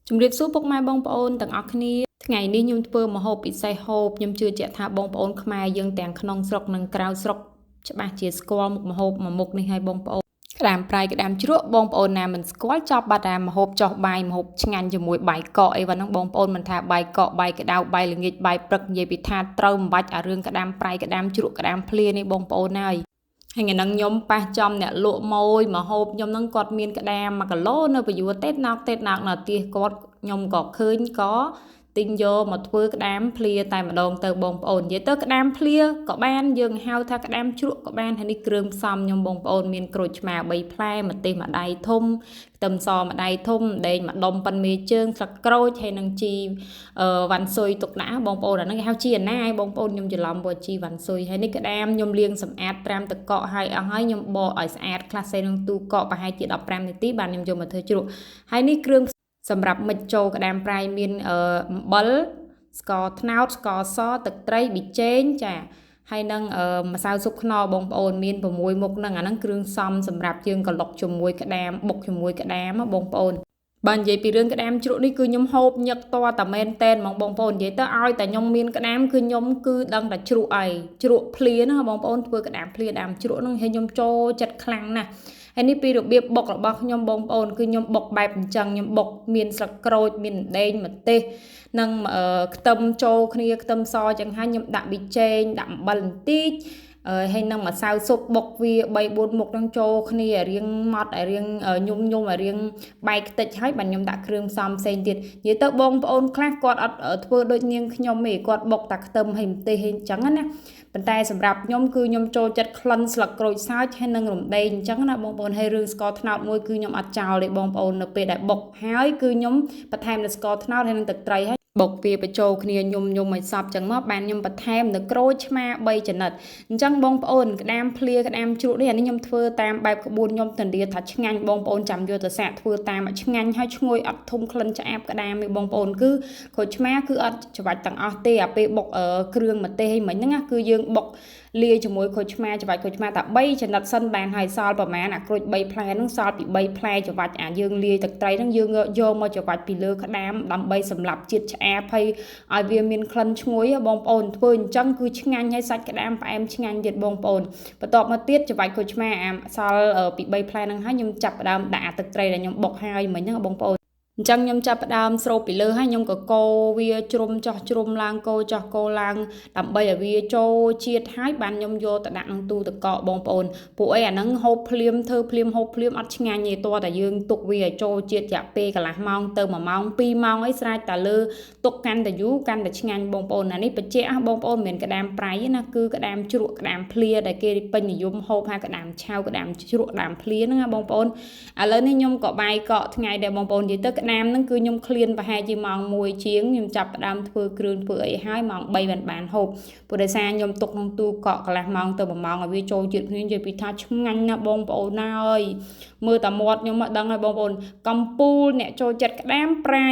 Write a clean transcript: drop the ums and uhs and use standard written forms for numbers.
ជំរាបសួរពុកម៉ែបងប្អូនទាំងអស់គ្នាថ្ងៃនេះខ្ញុំធ្វើម្ហូបពិសេសហូបខ្ញុំជឿជាក់ថាបងប្អូនខ្មែរយើងទាំងក្នុងស្រុកនិងក្រៅស្រុកច្បាស់ជាស្គាល់មុខម្ហូបមួយមុខនេះហើយបងប្អូនក្តាមប្រៃក្តាមជ្រក់បងប្អូនណាមិនស្គាល់ចាប់បាត់តែម្ហូបចោះបាយម្ហូបឆ្ងាញ់ជាមួយបាយកកអីវ៉ាហ្នឹងបងប្អូនមិនថាបាយកកបាយក្តៅបាយល្ងាចបាយព្រឹកនិយាយពីថាត្រូវមិនបាច់អារឿងក្តាមប្រៃក្តាមជ្រក់ក្តាមភ្លានេះបងប្អូនហើយថ្ងៃហ្នឹងខ្ញុំប៉ះចំអ្នកលក់ម៉ួយមកហូបខ្ញុំហ្នឹងគាត់មានក្តាម1គីឡូនៅបញ្យួរទេណោកនៅទីគាត់ខ្ញុំក៏ឃើញក៏ទិញយកមកធ្វើក្តាមភ្លាតែម្ដងទៅបងប្អូននិយាយទៅក្តាមភ្លាក៏បានយើងហៅថាក្តាមជ្រក់ក៏បានហើយនេះគ្រឿងផ្សំខ្ញុំបងប្អូនមានក្រូចឆ្មា3ផ្លែម្ទេសម្ដាយធំខ្ទឹមសម្ដាយធំដេងម្ដុំប៉ិនមេជើងស្លឹកក្រូចហើយនឹងជីវ៉ាន់ស៊ុយទុកដាក់បងប្អូនអាហ្នឹងគេហៅជីអាណាឯងបងប្អូនខ្ញុំច្រឡំព្រោះជីវ៉ាន់ស៊ុយហើយនេះក្តាមខ្ញុំលាងសម្អាតត្រាំទឹកកកហើយអស់ហើយខ្ញុំបកឲ្យស្អាតខ្លះសេក្នុងទូកកប្រហែលជា15នាទីបានខ្ញុំយកមកធ្វើជ្រក់ហើយនេះគ្រឿងសម្រាប់មិចចូលក្តាមប្រៃមានអំបិលស្ករត្នោតស្ករសទឹកត្រីប៊ីចេងចាហើយនឹងម្សៅស៊ុបខ្នុរបងប្អូនមាន6មុខហ្នឹងអាហ្នឹងគ្រឿងផ្សំសម្រាប់យើងក្លុកជាមួយក្តាមបុកជាមួយក្តាមបងប្អូនបាននិយាយពីរឿងក្តាមជ្រក់នេះគឺខ្ញុំហូបញឹកតតែមែនតែនបងប្អូននិយាយទៅឲ្យតែខ្ញុំមានក្តាមគឺខ្ញុំគឺដឹងតែជ្រក់អីជ្រក់ភ្លាណាបងប្អូនធ្វើក្តាមភ្លាក្តាមជ្រក់ហ្នឹងឲ្យខ្ញុំចូលចិត្តខ្លាំងណាស់ហើយនេះពីរបៀបបុករបស់ខ្ញុំបងប្អូនគឺខ្ញុំបុកបែបអញ្ចឹងខ្ញុំបុកមានស្លឹកក្រូចមានដេងម្ទេសនិងខ្ទឹមចូលគ្នាខ្ទឹមសចឹងហើយខ្ញុំដាក់ប៊ីចេងដាក់អំបិលបន្តិចហើយនឹងម្សៅស៊ុបបុកវា3-4មុខនឹងចូលគ្នារៀងម៉ត់ឲ្យរៀងញុំឲ្យរៀងបែកខ្ទេចហើយបាទខ្ញុំដាក់គ្រឿងផ្សំផ្សេងទៀតនិយាយទៅបងប្អូនខ្លះគាត់អត់ធ្វើដូចនាងខ្ញុំទេគាត់បុកតែខ្ទឹមហើយម្ទេសហើយអញ្ចឹងណាប៉ុន្តែសម្រាប់ខ្ញុំគឺខ្ញុំចូលចិត្តក្លិនស្លឹកក្រូចសើចហើយនឹងរំដេងអញ្ចឹងណាបងប្អូនហើយរឿងស្ករត្នោតមួយគឺខ្ញុំអត់ចោលទេបងប្អូននៅពេលដែលបុកហើយគឺខ្ញុំបន្ថែមនៅស្ករត្នោតហើយនឹងទឹកត្រីហើយបុកវាបញ្ចូលគ្នាញុំឲ្យសព្វចឹងមកបានខ្ញុំបន្ថែមនៅក្រូចឆ្មា3ចំណិតអញ្ចឹងបងប្អូនក្តាមភ្លាក្តាមជ្រក់នេះអានេះខ្ញុំធ្វើតាមបែបក្បួនខ្ញុំទន្លាថាឆ្ងាញ់បងប្អូនចាំយកទៅសាកធ្វើតាមឆ្ងាញ់ហើយឈ្ងុយអត់ធុំក្លិនឆ្អាបក្តាមទេបងប្អូនគឺក្រូចឆ្មាគឺអត់ច្របាច់ទាំងអស់ទេអាពេលបុកគ្រឿងម្ទេសហ្នឹងណាគឺយើងបុកលាយជាមួយក្រូចឆ្មាច្របាច់ក្រូចឆ្មាតែ3ចំណិតសិនបានហើយសល់ប្រហែលអាក្រូច3ផ្លែហ្នឹងសល់ពី3ផ្លែច្របាច់អាយើងលាយទឹកត្រីហ្នឹងយើងយកមកច្របាច់ពីលើក្តាមដើម្បីសម្រាប់ជាតិឆ្អាបហើយឲ្យវាមានក្លិនឈ្ងុយបងប្អូនធ្វើអញ្ចឹងគឺឆ្ងាញ់ហើយសាច់ក្តាមផ្អែមឆ្ងាញ់ទៀតបងប្អូនបន្ទាប់មកទៀតច្របាច់ក្រូចឆ្មាអាសល់ពី3ផ្លែហ្នឹងហើយខ្ញុំចាប់ផ្ដើមដាក់ទឹកត្រីដែលខ្ញុំបុកហើយមិញហ្នឹងបងប្អូនអញ្ចឹងខ្ញុំចាប់ផ្ដើមស្រូបពីលើហើយខ្ញុំក៏កូរវាជ្រុំចោះជ្រុំឡើងកូរចោះកូរឡើងដើម្បីឲ្យវាចូលជាតិហើយបានខ្ញុំយកទៅដាក់ក្នុងទូទឹកកកបងប្អូនពួកអីអាហ្នឹងហូបភ្លាមធ្វើភ្លាមហូបភ្លាមអត់ឆ្ងាញ់ទេតោះតែយើងទុកវាឲ្យចូលជាតិរយៈពេលកន្លះម៉ោងទៅ1ម៉ោង2ម៉ោងអីស្រេចតែលើទុកកាន់តែយូរកាន់តែឆ្ងាញ់បងប្អូនអានេះបញ្ជាក់បងប្អូនមិនមែនក្តាមប្រៃទេណាគឺក្តាមជ្រក់ក្តាមភ្លាដែលគេពេញនិយមហូបថាក្តាមឆៅក្តាមជ្រក់ក្តាមភ្លាហ្នឹងណាបងប្អូនឥឡូវនេះខ្ញុំក៏បាយកកថ្ងៃដែរបងប្អូននិយាយទៅក្តាមហ្នឹងគឺខ្ញុំឃ្លានប្រហែលជាម៉ោង1ជាងខ្ញុំចាប់ផ្ដើមធ្វើគ្រឿងធ្វើអីហើយម៉ោង3បានហូបព្រោះដោយសារខ្ញុំទុកក្នុងទូកកកន្លះម៉ោងទៅ1ម៉ោងឲ្យវាចូលជាតិគ្នានិយាយពីថាឆ្ងាញ់ណាស់បងប្អូនណាអើយមើលតែមាត់ខ្ញុំមកដឹងហើយបងប្អូនកំពូលអ្នកចូលចិត្តក្តាមប្រៃ